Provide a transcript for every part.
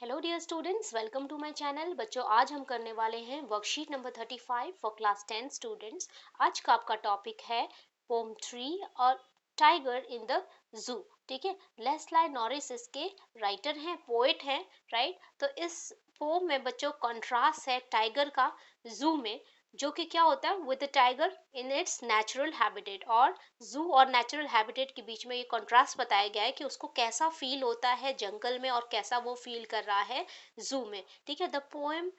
Hello dear students, welcome to my channel. बच्चों, आज हम करने वाले हैं worksheet number 35 for class 10 students. आज का आपका टॉपिक है पोम 3 और टाइगर इन द जू। ठीक है, लेस्ली नॉरिस इसके राइटर हैं, पोएट हैं, राइट। तो इस पोम में बच्चों कंट्रास्ट है टाइगर का जू में, जो कि क्या होता है with the tiger in its natural habitat. और जू और नेचुरल हैबिटेट के बीच में ये कंट्रास्ट बताया गया है कि उसको कैसा फील होता है जंगल में और कैसा वो फील कर रहा है जू में। ठीक है, the poem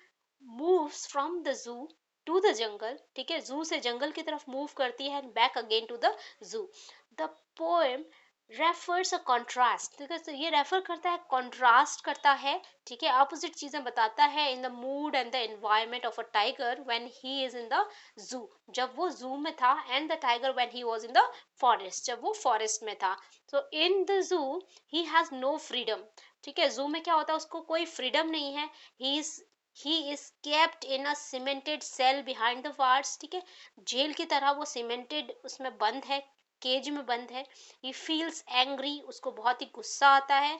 moves from the zoo to the jungle. ठीक है, जू से जंगल की तरफ मूव करती है, back again to the zoo. The poem refers a contrast. ठीक है, तो ये रेफर करता है, कॉन्ट्रास्ट करता है, ठीक है, अपोजिट चीजें बताता है in the mood and the environment of a tiger when he is in the zoo, जब वो जू में था, and the tiger when he was in the forest, जब वो फॉरेस्ट में था। तो in the zoo he has no freedom. ठीक है, जू में क्या होता है, उसको कोई फ्रीडम नहीं है। He is kept in a cemented cell behind the bars. ठीक है, जेल की तरह वो सीमेंटेड उसमें बंद है, केज में बंद है। ही फील्स एंग्री, उसको बहुत ही गुस्सा आता है,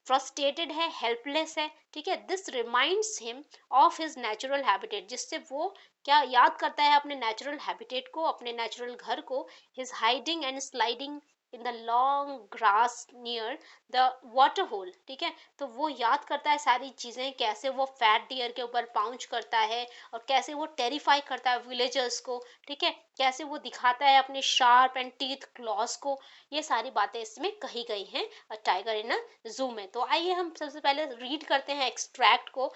फ्रस्ट्रेटेड है, हेल्पलेस है। ठीक है, this reminds him of his natural habitat, जिससे वो क्या याद करता है अपने नेचुरल हैबिटेट को, अपने नेचुरल घर को। His hiding and sliding in the long grass near the water hole. ठीक है, तो वो याद करता है सारी चीजें, कैसे वो फैट डियर के ऊपर पाउंच करता है और कैसे वो टेरिफाई करता है विलेजर्स को। ठीक है, कैसे वो दिखाता है अपने शार्प एंड टीथ क्लॉस को। ये सारी बातें इसमें कही गई हैं टाइगर इन अ जू में। तो आइए हम सबसे पहले रीड करते हैं एक्सट्रैक्ट को।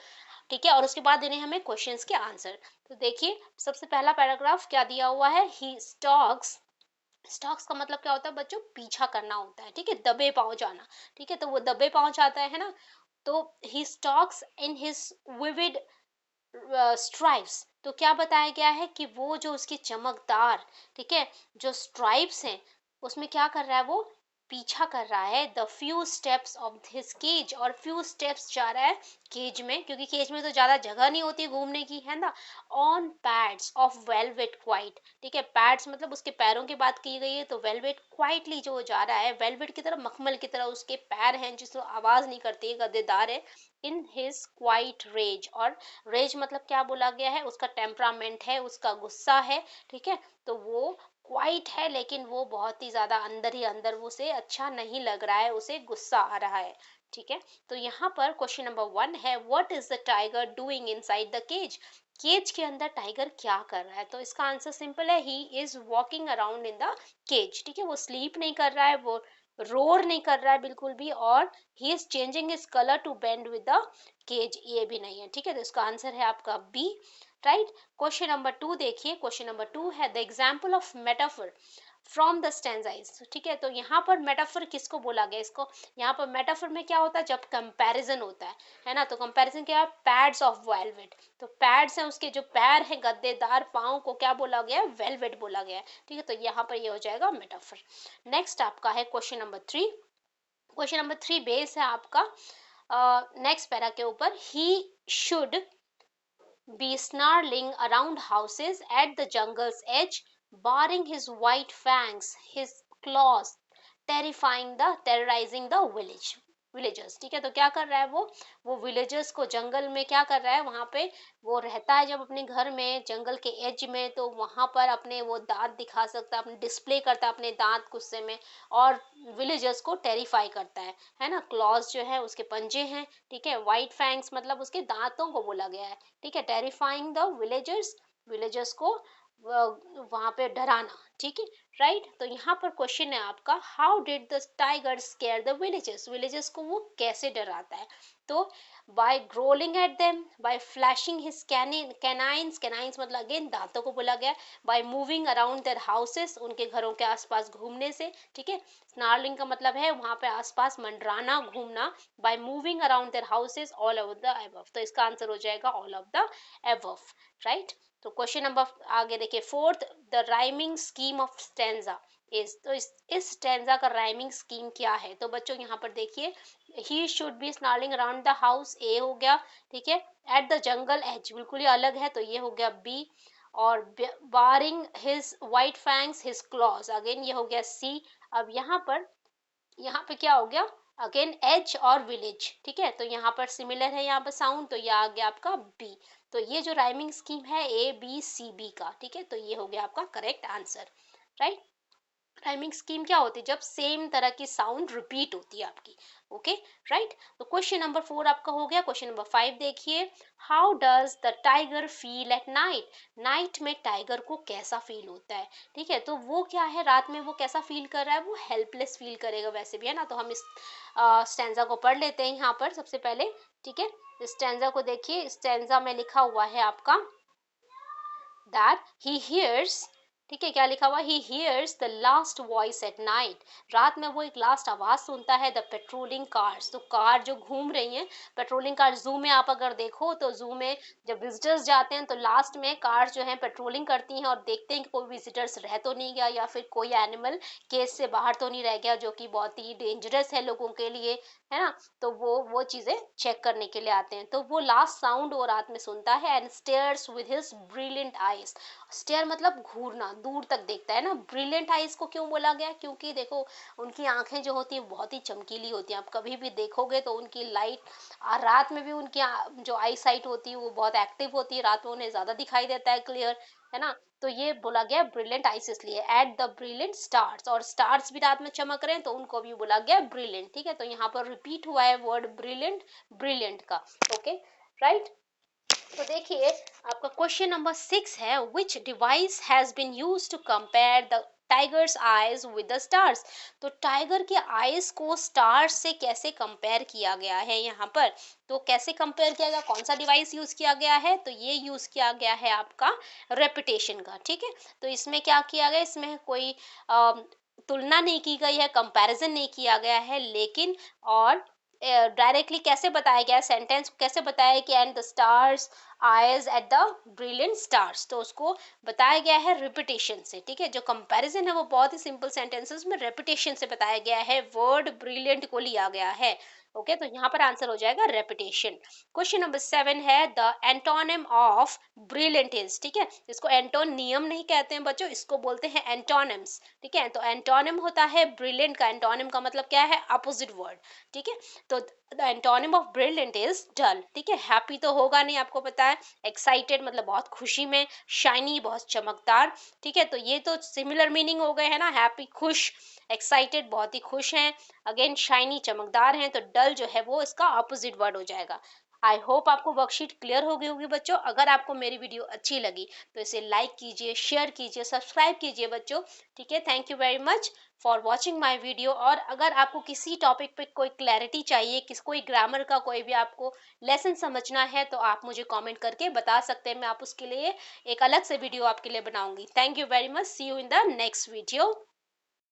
ठीक है, और उसके बाद देने हमें क्वेश्चंस के आंसर। तो देखिए, सबसे पहला पैराग्राफ क्या दिया हुआ है, ही स्टॉक्स। स्टॉक्स का मतलब क्या होता है बच्चों, पीछा करना होता है। ठीक है, दबे पांव जाना। ठीक है, तो वो दबे पांव जाता है ना। तो he stalks in his vivid stripes. तो क्या बताया गया है कि वो जो उसकी चमकदार, ठीक है, जो स्ट्राइप्स हैं, उसमें क्या कर रहा है, वो पीछा कर रहा है the few steps of his cage. और फ्यू स्टेप्स जा रहा है केज में, क्योंकि केज में तो ज्यादा जगह नहीं होती घूमने की, है ना। On pads of velvet quite. ठीक है, पैड्स मतलब उसके पैरों की बात की गई है, तो वेलवेट क्वाइटली जो वो जा रहा है, वेलवेट की तरह, मखमल की तरह उसके पैर हैं, जिसमें आवाज नहीं करती है, गद्देदार है। In his quiet rage. और रेज मतलब क्या बोला गया है, उसका टेम्परामेंट है, उसका गुस्सा है। ठीक है, तो वो क्वाइट है, लेकिन वो बहुत ही ज्यादा अंदर ही अंदर वो उसे अच्छा नहीं लग रहा है, उसे गुस्सा आ रहा है। ठीक है, तो यहाँ पर क्वेश्चन नंबर 1 है, what is the tiger doing inside the cage. Cage के अंदर टाइगर क्या कर रहा है। तो इसका आंसर सिंपल है, he is walking around in the cage. ठीक है, वो स्लीप नहीं कर रहा है, वो रोर नहीं कर रहा है बिल्कुल भी, और he is changing his colour to blend with the cage, ये भी नहीं है। ठीक है, तो इसका आंसर है आपका बी, राइट। क्वेश्चन नंबर 2 देखिए, क्वेश्चन नंबर 2 है the example of metaphor from the stanzas. ठीक है, तो यहाँ पर मेटाफर किसको बोला गया, इसको, यहाँ पर मेटाफर में क्या होता है, जब कंपैरिजन होता है ना। तो कंपैरिजन क्या है, पैड्स ऑफ वेलवेट। तो पैड्स हैं, उसके जो पैर हैं गद्देदार पाँव को क्या बोला गया है, वेलवेट बोला गया है। ठीक है, तो यहाँ पर ये हो जाएगा मेटाफर। नेक्स्ट आपका है question number 3। Question number 3 base है आपका नेक्स्ट पैरा के ऊपर, he should be snarling around houses at the jungle's edge, baring his white fangs, his claws, terrorizing the villagers। ठीक है, तो क्या कर रहा है वो विलेजर्स को, जंगल में क्या कर रहा है, वहां पे वो रहता है जब अपने घर में जंगल के एज में, तो वहां पर अपने वो दांत दिखा सकता है, अपने डिस्प्ले करता है अपने दांत गुस्से में, और विलेजर्स को टेरिफाई करता है ना। क्लॉज जो है उसके पंजे हैं। ठीक है, व्हाइट फैंग्स मतलब उसके दांतों को बोला गया है। ठीक है, टेरिफाइंग द विलेजर्स, विलेजर्स को वहां पे डराना। ठीक है, राइट। तो यहाँ पर क्वेश्चन है आपका, how did the tiger scare the villagers. Villagers को वो कैसे डराता है। तो by growling at them, by flashing his canines, canines मतलब अगेन दांतों को बोला गया, by moving around their houses, उनके घरों के आसपास घूमने से। ठीक है, स्नार्लिंग का मतलब है वहां पे आसपास मंडराना, घूमना। Bye moving around their houses all over the above. तो इसका आंसर हो जाएगा all of the above, right. तो क्वेश्चन नंबर आगे देखिए, fourth, the rhyming scheme of stanza is. तो इस स्टेंजा का राइमिंग स्कीम क्या है। तो बच्चों यहाँ पर देखिए, he should be snarling around the house, A हो गया। ठीक है, एट द जंगल एज बिल्कुल ही अलग है, तो ये हो गया बी। और baring his white fangs his claws, again ये हो गया सी। अब यहाँ पे क्या हो गया, अगेन एज और विलेज, ठीक है, तो यहाँ पर सिमिलर है, यहाँ पर साउंड, तो ये आ गया आपका बी। तो ये जो राइमिंग स्कीम है ABCB का, ठीक है, तो ये हो गया आपका correct answer, right. Rhyming scheme क्या होती है, जब सेम तरह की साउंड रिपीट होती है आपकी, ओके, राइट। तो क्वेश्चन नंबर 4 आपका हो गया। क्वेश्चन नंबर 5 देखिए, how does the tiger feel at night, night में टाइगर को कैसा फील होता है, ठीक है, तो वो क्या है, रात में वो कैसा फील कर रहा है, वो हेल्पलेस फील करेगा वैसे भी, है ना। तो हम इस स्टैंजा को पढ़ लेते हैं यहाँ पर सबसे पहले, ठीक है। स्टैंजा को देखिए, स्टैंजा में लिखा हुआ है आपका that he hears, ठीक है, क्या लिखा हुआ, he hears the last voice at night, रात में वो एक लास्ट आवाज सुनता है, the patrolling cars, तो कार जो घूम रही हैं, पेट्रोलिंग कार, जू में आप अगर देखो तो जू में जब विजिटर्स जाते हैं तो लास्ट में कार जो है पेट्रोलिंग करती हैं और देखते हैं कि कोई विजिटर्स रह तो नहीं गया या फिर कोई एनिमल केस से बाहर तो नहीं रह गया, जो कि बहुत ही डेंजरस है लोगों के लिए, है ना। तो वो चीजें चेक करने के लिए आते हैं, तो वो लास्ट साउंड वो रात में सुनता है, and stares with his brilliant eyes, stare मतलब घूरना, दूर तक देखता है ना। ब्रिलियंट आईज को क्यों बोला गया, क्योंकि देखो उनकी आंखें जो होती है बहुत ही चमकीली होती हैं, आप कभी भी देखोगे तो उनकी लाइट, रात में भी उनकी जो आई साइट होती है वो बहुत एक्टिव होती है, रात में उन्हें ज्यादा दिखाई देता है क्लियर, है ना। तो ये बोला गया ब्रिलियंट आइस इसलिए, एट द ब्रिलियंट स्टार्स, और स्टार्स भी रात में चमक रहे हैं तो उनको भी बोला गया ब्रिलियंट, ठीक है। तो यहाँ पर रिपीट हुआ है वर्ड ब्रिलियंट, ब्रिलियंट का, ओके, राइट। तो देखिए आपका क्वेश्चन नंबर 6 है, which device has been use to compare the tiger's eyes with the stars, तो टाइगर के आईज को स्टार्स से कैसे कंपेयर किया गया है यहाँ पर, तो कैसे कंपेयर किया गया, कौन सा डिवाइस यूज किया गया है, तो ये यूज किया गया है आपका रेपिटेशन का, ठीक है। तो इसमें क्या किया गया, इसमें कोई तुलना नहीं की गई है, कंपैरिजन नहीं किया गया है, लेकिन और डायरेक्टली कैसे बताया गया, सेंटेंस कैसे बताया कि and the stars eyes at the brilliant stars, तो उसको बताया गया है रिपीटेशन से, ठीक है। जो कंपैरिजन है वो बहुत ही सिंपल सेंटेंसेस में रेपिटेशन से बताया गया है, वर्ड ब्रिलियंट को लिया गया है, ओके। तो यहाँ पर आंसर हो जाएगा रेपिटेशन। क्वेश्चन नंबर 7 है, the antonym of brilliant is, ठीक है, इसको एंटोनियम नहीं कहते हैं बच्चों, इसको बोलते हैं एंटोनिम्स, ठीक है। तो एंटोनिम होता है ब्रिलियंट का, एंटोनिम का मतलब क्या है, अपोजिट वर्ड, ठीक है। तो the antonym of brilliant is dull, ठीक है। हैप्पी तो होगा नहीं, आपको पता है, एक्साइटेड मतलब बहुत खुशी में, शाइनी बहुत चमकदार, ठीक है। तो ये तो सिमिलर मीनिंग हो गए है ना, हैप्पी खुश, एक्साइटेड बहुत ही खुश हैं, अगेन शाइनी चमकदार हैं, तो डल जो है वो इसका ऑपोजिट वर्ड हो जाएगा। आई होप आपको वर्कशीट क्लियर हो गई होगी बच्चों। अगर आपको मेरी वीडियो अच्छी लगी तो इसे लाइक कीजिए, शेयर कीजिए, सब्सक्राइब कीजिए बच्चों, ठीक है। Thank you very much for watching my video. और अगर आपको किसी टॉपिक पे कोई क्लैरिटी चाहिए, कोई ग्रामर का कोई भी आपको लेसन समझना है, तो आप मुझे कमेंट करके बता सकते हैं, मैं आप उसके लिए एक अलग से वीडियो आपके लिए बनाऊंगी। Thank you very much, see you in the next video.